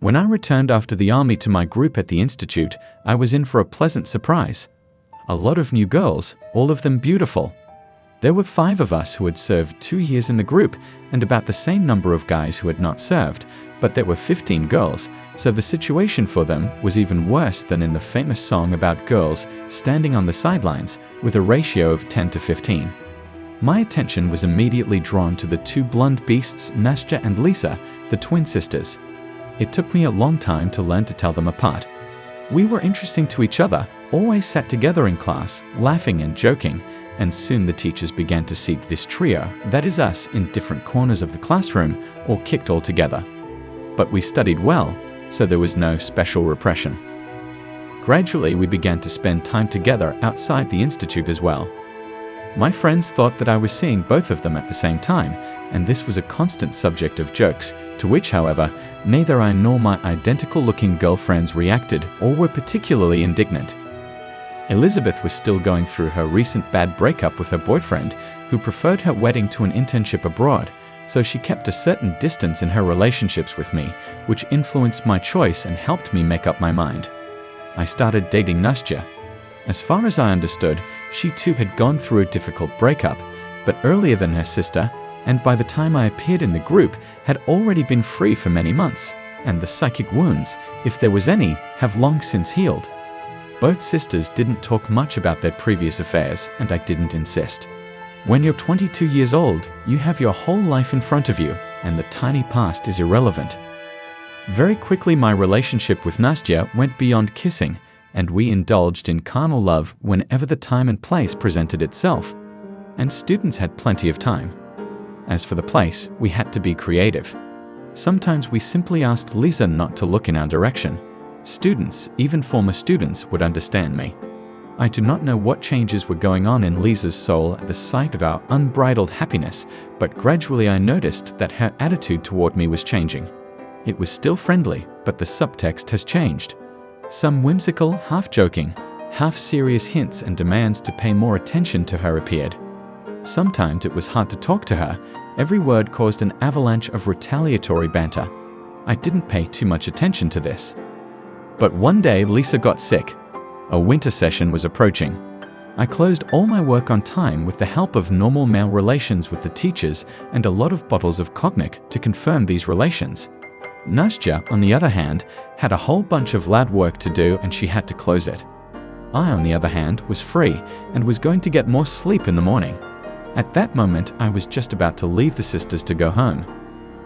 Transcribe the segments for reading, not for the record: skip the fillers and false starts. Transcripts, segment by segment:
When I returned after the army to my group at the institute, I was in for a pleasant surprise. A lot of new girls, all of them beautiful. There were 5 of us who had served 2 years in the group, and about the same number of guys who had not served, but there were 15 girls, so the situation for them was even worse than in the famous song about girls standing on the sidelines with a ratio of 10 to 15. My attention was immediately drawn to the 2 blonde beasts, Nastya and Lisa, the twin sisters. It took me a long time to learn to tell them apart. We were interesting to each other, always sat together in class, laughing and joking, and soon the teachers began to seat this trio, that is us, in different corners of the classroom or kicked all together. But we studied well, so there was no special repression. Gradually, we began to spend time together outside the institute as well. My friends thought that I was seeing both of them at the same time, and this was a constant subject of jokes, to which, however, neither I nor my identical-looking girlfriends reacted or were particularly indignant. Elizabeth was still going through her recent bad breakup with her boyfriend, who preferred her wedding to an internship abroad, so she kept a certain distance in her relationships with me, which influenced my choice and helped me make up my mind. I started dating Nastya. As far as I understood, she too had gone through a difficult breakup, but earlier than her sister, and by the time I appeared in the group, had already been free for many months, and the psychic wounds, if there was any, have long since healed. Both sisters didn't talk much about their previous affairs, and I didn't insist. When you're 22 years old, you have your whole life in front of you, and the tiny past is irrelevant. Very quickly my relationship with Nastya went beyond kissing, and we indulged in carnal love whenever the time and place presented itself, and students had plenty of time. As for the place, we had to be creative. Sometimes we simply asked Lisa not to look in our direction. Students, even former students, would understand me. I do not know what changes were going on in Lisa's soul at the sight of our unbridled happiness, but gradually I noticed that her attitude toward me was changing. It was still friendly, but the subtext has changed. Some whimsical, half-joking, half-serious hints and demands to pay more attention to her appeared. Sometimes it was hard to talk to her. Every word caused an avalanche of retaliatory banter. I didn't pay too much attention to this. But one day Lisa got sick. A winter session was approaching. I closed all my work on time with the help of normal male relations with the teachers and a lot of bottles of cognac to confirm these relations. Nastya, on the other hand, had a whole bunch of lab work to do and she had to close it. I, on the other hand, was free and was going to get more sleep in the morning. At that moment, I was just about to leave the sisters to go home.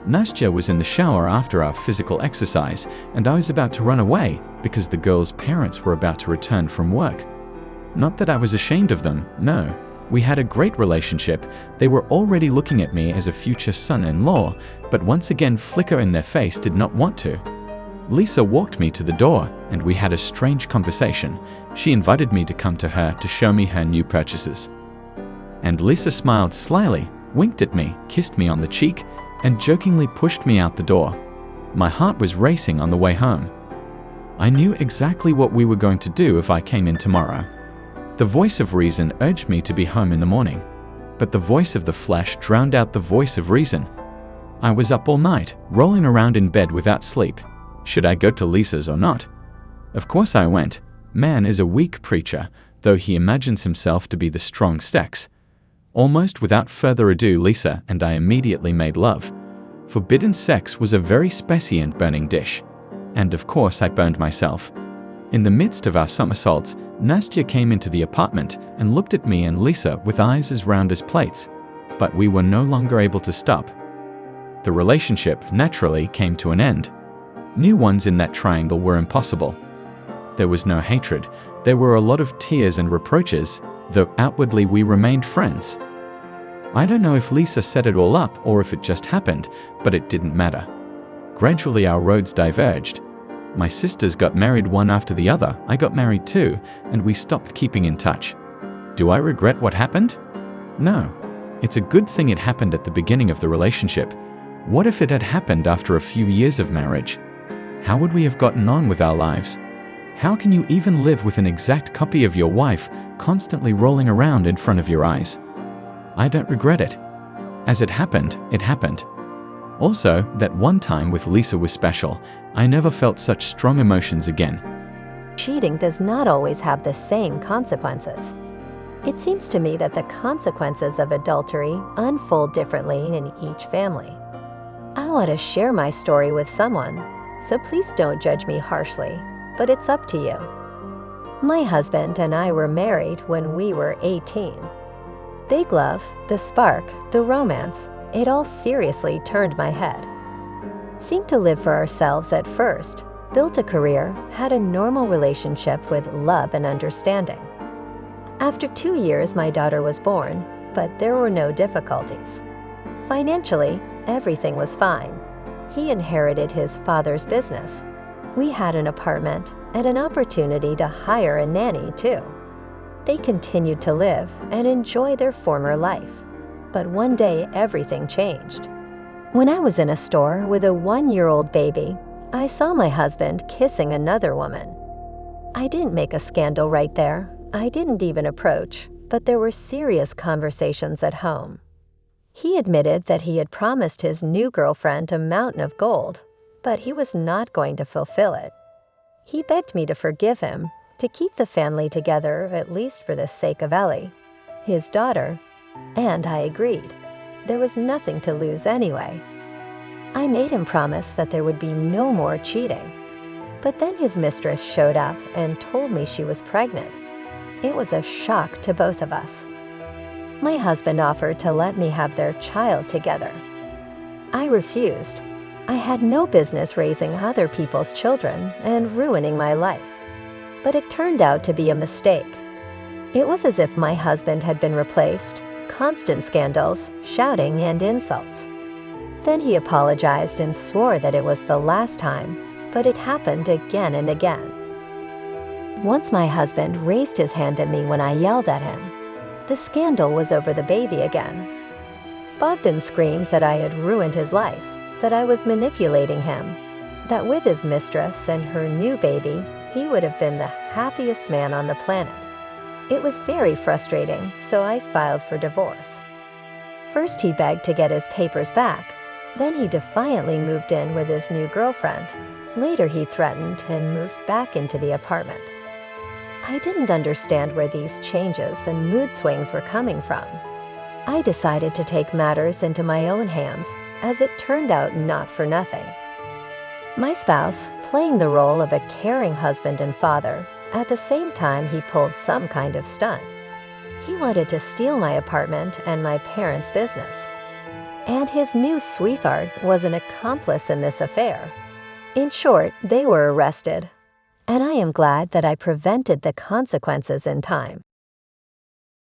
Nastya was in the shower after our physical exercise, and I was about to run away because the girls' parents were about to return from work. Not that I was ashamed of them, no. We had a great relationship. They were already looking at me as a future son-in-law, but once again flicker in their face did not want to. Lisa walked me to the door, and we had a strange conversation. She invited me to come to her to show me her new purchases. And Lisa smiled slyly, winked at me, kissed me on the cheek, and jokingly pushed me out the door. My heart was racing on the way home. I knew exactly what we were going to do if I came in tomorrow. The voice of reason urged me to be home in the morning, but the voice of the flesh drowned out the voice of reason. I was up all night, rolling around in bed without sleep. Should I go to Lisa's or not? Of course I went. Man is a weak creature, though he imagines himself to be the strong sex. Almost without further ado, Lisa and I immediately made love. Forbidden sex was a very spicy and burning dish. And of course I burned myself. In the midst of our somersaults, Nastya came into the apartment and looked at me and Lisa with eyes as round as plates. But we were no longer able to stop. The relationship naturally came to an end. New ones in that triangle were impossible. There was no hatred. There were a lot of tears and reproaches, though outwardly we remained friends. I don't know if Lisa set it all up or if it just happened, but it didn't matter. Gradually our roads diverged. My sisters got married one after the other, I got married too, and we stopped keeping in touch. Do I regret what happened? No. It's a good thing it happened at the beginning of the relationship. What if it had happened after a few years of marriage? How would we have gotten on with our lives? How can you even live with an exact copy of your wife constantly rolling around in front of your eyes? I don't regret it. As it happened, it happened. Also, that one time with Lisa was special. I never felt such strong emotions again. Cheating does not always have the same consequences. It seems to me that the consequences of adultery unfold differently in each family. I want to share my story with someone, so please don't judge me harshly, but it's up to you. My husband and I were married when we were 18. Big love, the spark, the romance, it all seriously turned my head. Seemed to live for ourselves at first, built a career, had a normal relationship with love and understanding. After 2 years, my daughter was born, but there were no difficulties. Financially, everything was fine. He inherited his father's business. We had an apartment and an opportunity to hire a nanny too. They continued to live and enjoy their former life. But one day, everything changed. When I was in a store with a 1-year-old baby, I saw my husband kissing another woman. I didn't make a scandal right there. I didn't even approach, but there were serious conversations at home. He admitted that he had promised his new girlfriend a mountain of gold, but he was not going to fulfill it. He begged me to forgive him, to keep the family together, at least for the sake of Ellie, his daughter, and I agreed. There was nothing to lose anyway. I made him promise that there would be no more cheating. But then his mistress showed up and told me she was pregnant. It was a shock to both of us. My husband offered to let me have their child together. I refused. I had no business raising other people's children and ruining my life. But it turned out to be a mistake. It was as if my husband had been replaced, constant scandals, shouting, and insults. Then he apologized and swore that it was the last time, but it happened again and again. Once my husband raised his hand at me when I yelled at him. The scandal was over the baby again. Bogdan screamed that I had ruined his life, that I was manipulating him, that with his mistress and her new baby, he would have been the happiest man on the planet. It was very frustrating, so I filed for divorce. First, he begged to get his papers back. Then he defiantly moved in with his new girlfriend. Later, he threatened and moved back into the apartment. I didn't understand where these changes and mood swings were coming from. I decided to take matters into my own hands, as it turned out not for nothing. My spouse, playing the role of a caring husband and father, at the same time he pulled some kind of stunt. He wanted to steal my apartment and my parents' business. And his new sweetheart was an accomplice in this affair. In short, they were arrested. And I am glad that I prevented the consequences in time.